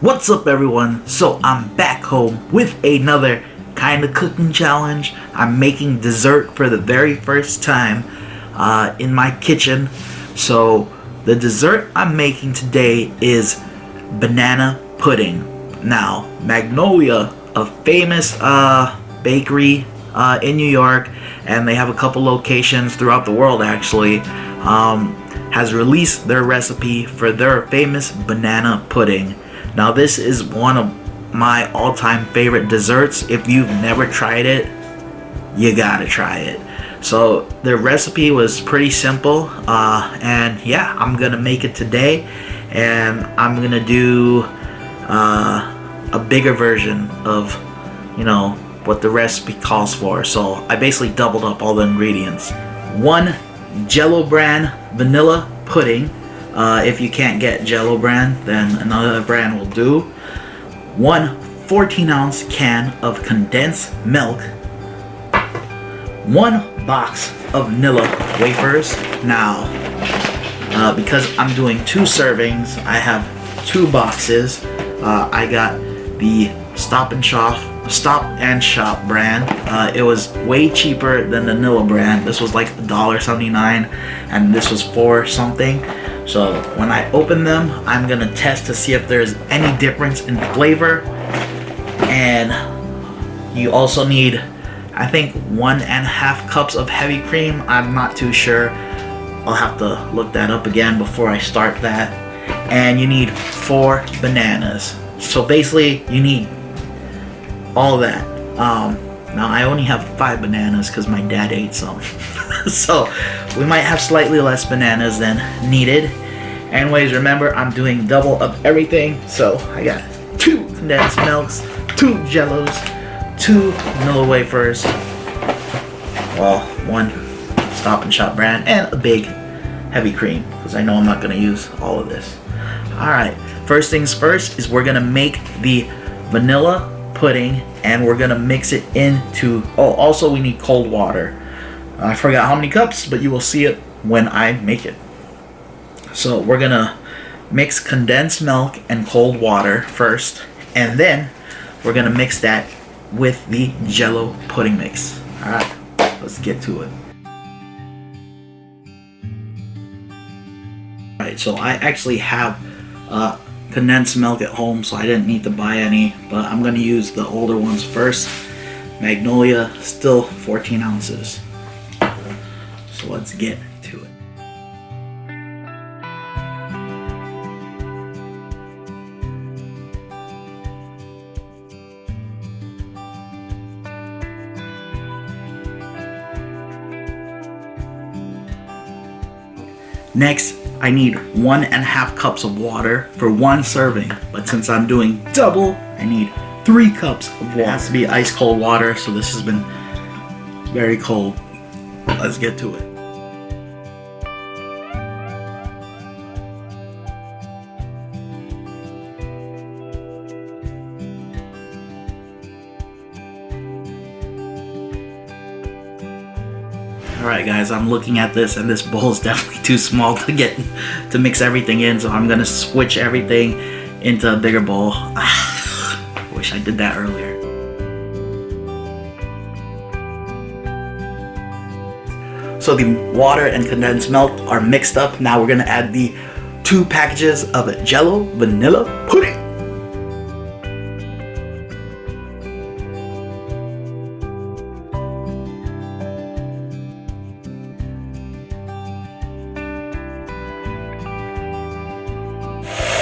What's up everyone? So I'm back home with another kind of cooking challenge. I'm making dessert for the very first time in my kitchen. So the dessert I'm making today is banana pudding. Now Magnolia, a famous bakery in New York, and they have a couple locations throughout the world actually, has released their recipe for their famous banana pudding. Now this is one of my all-time favorite desserts. If you've never tried it, you gotta try it. So the recipe was pretty simple, and yeah, I'm gonna make it today, and I'm gonna do a bigger version of, you know, what the recipe calls for. So I basically doubled up all the ingredients. One Jell-O brand vanilla pudding. If you can't get Jell-O brand, then another brand will do. One 14-ounce can of condensed milk. One box of vanilla wafers. Now, because I'm doing 2 servings, I have 2 boxes. I got the Stop and Shop brand. It was way cheaper than the vanilla brand. This was like $1.79, and this was $4 something. So when I open them, I'm gonna test to see if there's any difference in flavor. And you also need, I think, 1.5 cups of heavy cream. I'm not too sure. I'll have to look that up again before I start that. And you need 4 bananas. So basically, you need all that. Now I only have 5 bananas because my dad ate some. So we might have slightly less bananas than needed. Anyways, remember, I'm doing double of everything. So I got 2 condensed milks, 2 Jell-Os, 2 vanilla wafers, well, 1 Stop and Shop brand, and a big heavy cream, because I know I'm not going to use all of this. Alright, first things first is we're going to make the vanilla pudding, and we're going to mix it into, oh, also we need cold water. I forgot how many cups, but you will see it when I make it. So we're going to mix condensed milk and cold water first, and then we're going to mix that with the Jell-O pudding mix. Alright, let's get to it. Alright, so I actually have condensed milk at home, so I didn't need to buy any, but I'm going to use the older ones first. Magnolia, still 14 ounces. So let's get to it. Next, I need 1.5 cups of water for 1 serving, but since I'm doing double, I need 3 cups of water. It has to be ice cold water, so this has been very cold. Let's get to it. Alright guys, I'm looking at this, and this bowl is definitely too small to mix everything in, so I'm gonna switch everything into a bigger bowl. Wish I did that earlier. So the water and condensed milk are mixed up. Now we're gonna add the 2 packages of Jell-O vanilla pudding.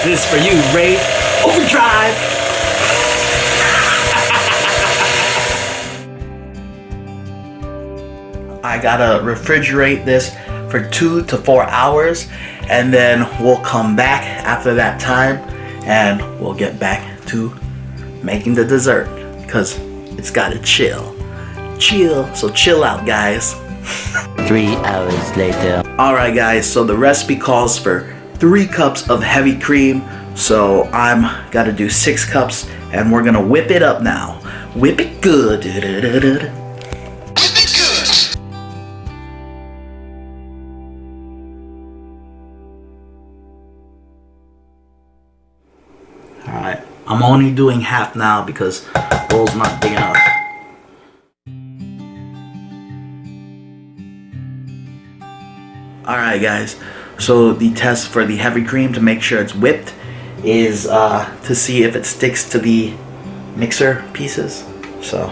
This is for you, Ray. Overdrive! I gotta refrigerate this for 2 to 4 hours, and then we'll come back after that time, and we'll get back to making the dessert, because it's gotta chill. So chill out, guys. 3 hours later. Alright guys, so the recipe calls for 3 cups of heavy cream, so I'm gotta do 6 cups, and we're gonna whip it up now. Whip it good. Whip it good. Alright, only doing half now because the bowl's not big enough. Alright guys, so the test for the heavy cream to make sure it's whipped is to see if it sticks to the mixer pieces. So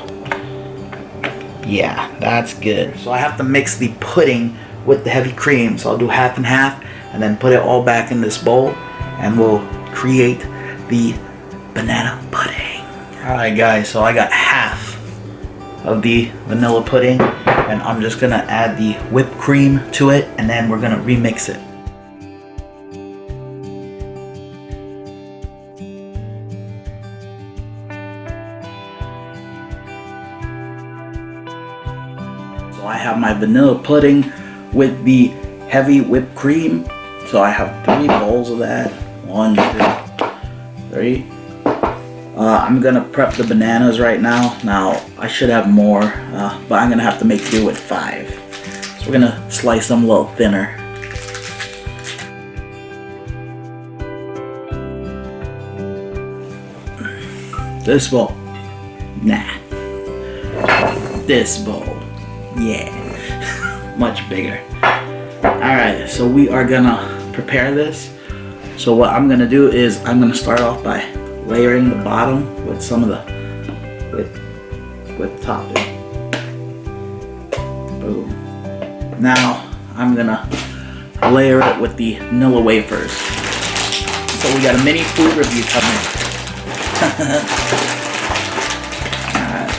yeah, that's good. So I have to mix the pudding with the heavy cream, so I'll do half and half and then put it all back in this bowl and we'll create the banana pudding. Alright guys, so I got half of the vanilla pudding and I'm just gonna add the whipped cream to it and then we're gonna remix it. So I have my vanilla pudding with the heavy whipped cream. So I have 3 bowls of that. 1, 2, 3. I'm gonna prep the bananas right now. Now I should have more, but I'm gonna have to make do with 5. So we're gonna slice them a little thinner. This bowl, nah. This bowl, yeah, much bigger. Alright, so we are gonna prepare this. So what I'm gonna do is I'm gonna start off by layering the bottom with some of the whipped topping. Boom. Now I'm gonna layer it with the vanilla wafers. So we got a mini food review coming. Alright.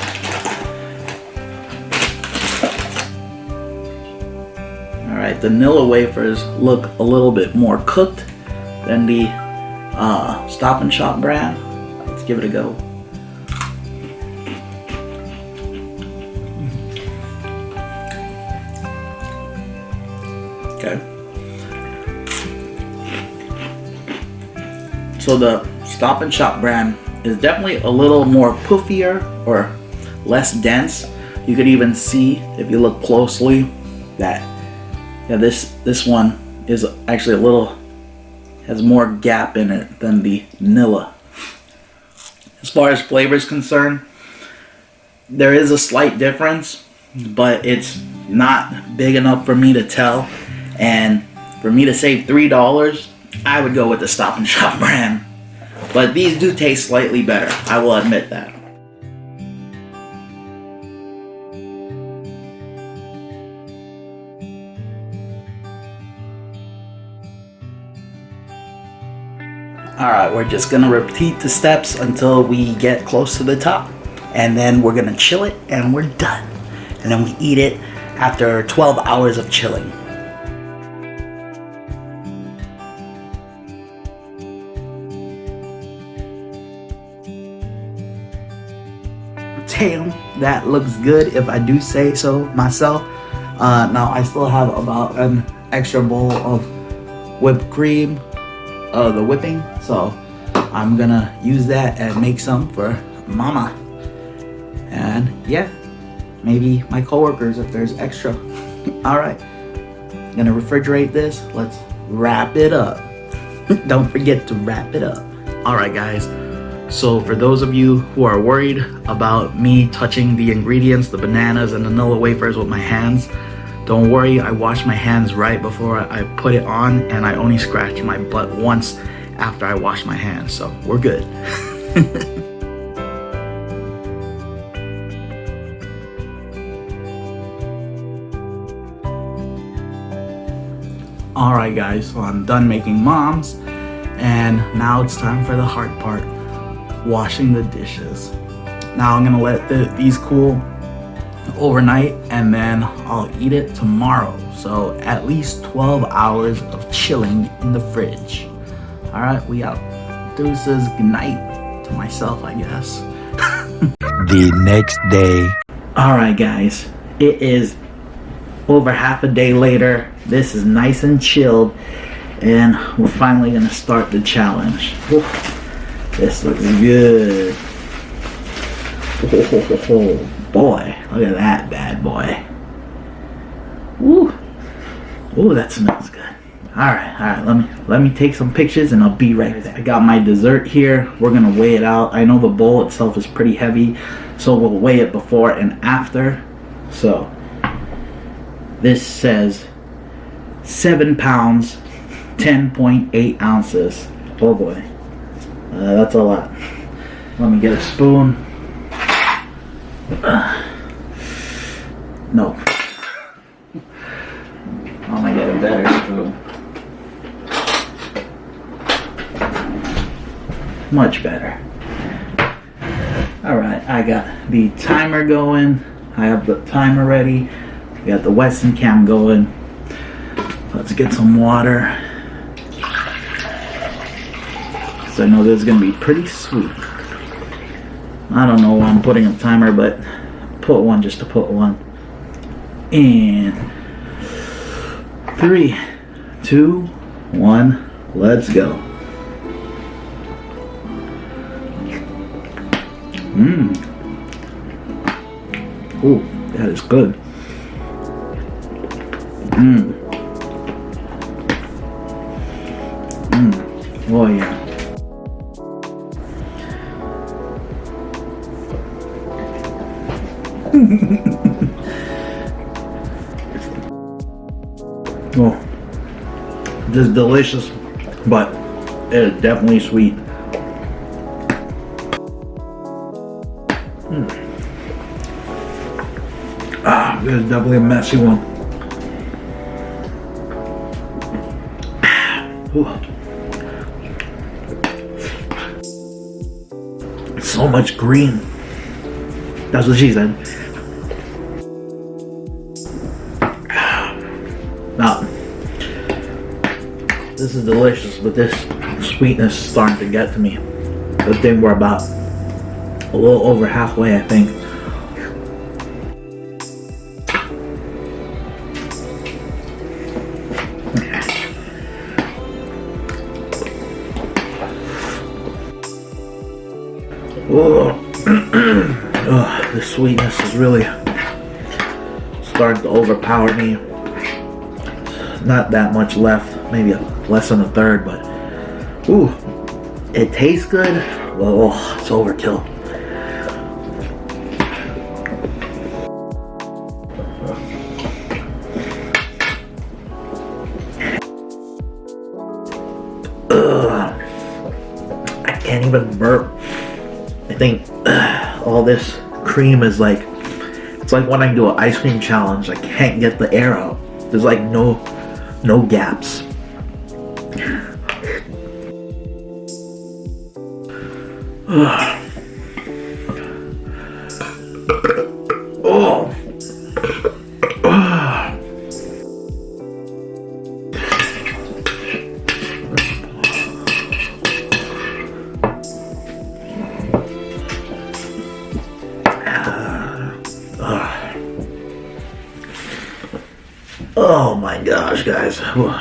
Alright, the vanilla wafers look a little bit more cooked than the Stop and Shop brand. Let's give it a go. Okay. So the Stop and Shop brand is definitely a little more poofier or less dense. You could even see if you look closely that this one is actually a little has more gap in it than the vanilla. As far as flavor is concerned, there is a slight difference, but it's not big enough for me to tell. And for me to save $3, I would go with the Stop and Shop brand. But these do taste slightly better, I will admit that. Alright, we're just gonna repeat the steps until we get close to the top. And then we're gonna chill it and we're done. And then we eat it after 12 hours of chilling. Damn, that looks good if I do say so myself. Now I still have about an extra bowl of whipped cream. The whipping, so I'm gonna use that and make some for mama and yeah, maybe my coworkers if there's extra. All right, gonna refrigerate this. Let's wrap it up. Don't forget to wrap it up. All right guys, so for those of you who are worried about me touching the ingredients, the bananas and vanilla wafers with my hands, don't worry, I washed my hands right before I put it on and I only scratched my butt once after I washed my hands, so we're good. Alright guys, so I'm done making moms and now it's time for the hard part, washing the dishes. Now I'm gonna let these cool overnight and then I'll eat it tomorrow. So at least 12 hours of chilling in the fridge. All right, we out. Deuces, good night to myself, I guess. The next day. All right, guys, it is over half a day later. This is nice and chilled and we're finally gonna start the challenge. Oof, this looks good. Oh, boy, look at that bad boy. Ooh, that smells good. Alright, let me take some pictures and I'll be right back. I got my dessert here. We're gonna weigh it out. I know the bowl itself is pretty heavy, so we'll weigh it before and after. So this says 7 pounds, 10.8 ounces. Oh boy, that's a lot. Let me get a spoon. No. I'm gonna get a better spoon. Much better. Alright, I got the timer going. I have the timer ready. We got the Weston cam going. Let's get some water. So I know this is gonna be pretty sweet. I don't know why I'm putting a timer, but put one just to put one. And 3, 2, 1, let's go. Ooh, that is good. Oh yeah. Oh, this is delicious, but it is definitely sweet. This is definitely a messy one. So much green. That's what she said. Now, this is delicious, but this sweetness is starting to get to me. I think we're about a little over halfway, I think. Oh, the sweetness is really starting to overpower me. Not that much left, maybe less than a third, but ooh, it tastes good. Well, it's overkill. I can't even burp. I think all this cream is like, it's like when I do an ice cream challenge, I can't get the air out. There's like no gaps. Oh. Oh my gosh, guys. Ooh,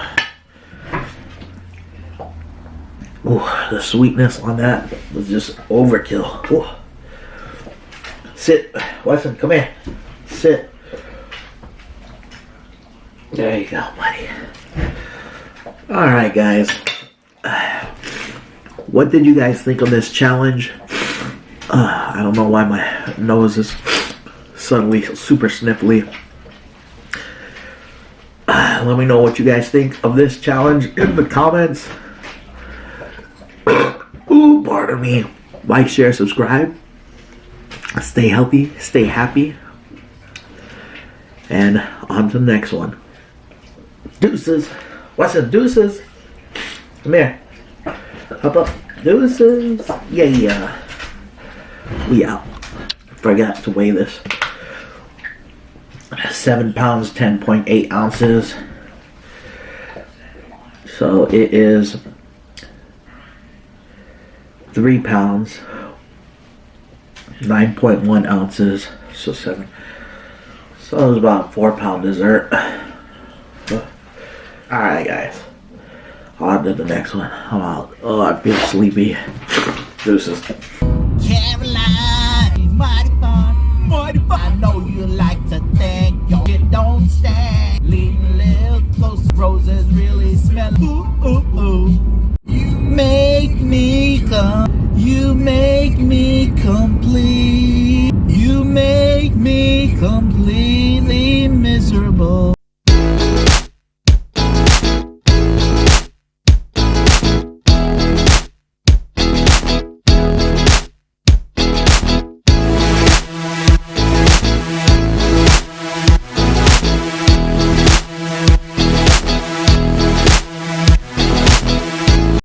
the sweetness on that was just overkill. Ooh. Sit, Weston, come here. Sit. There you go, buddy. Alright, guys. What did you guys think of this challenge? I don't know why my nose is suddenly super sniffly. Let me know what you guys think of this challenge in the comments. Ooh, pardon me. Like, share, subscribe. Stay healthy, stay happy. And on to the next one. Deuces. Weston, deuces. Come here. Up, up. Deuces. Yeah. We out. Forgot to weigh this. 7 pounds, 10.8 ounces. So it is 3 pounds, 9.1 ounces. So 7. So it's about a 4-pound dessert. Alright, guys. On to the next one. I'm out. Oh, I feel sleepy. Deuces. Caroline, mighty fun. I know you like to think, yo, it don't stand. Lean a little close, roses really smell complete. You make me completely miserable.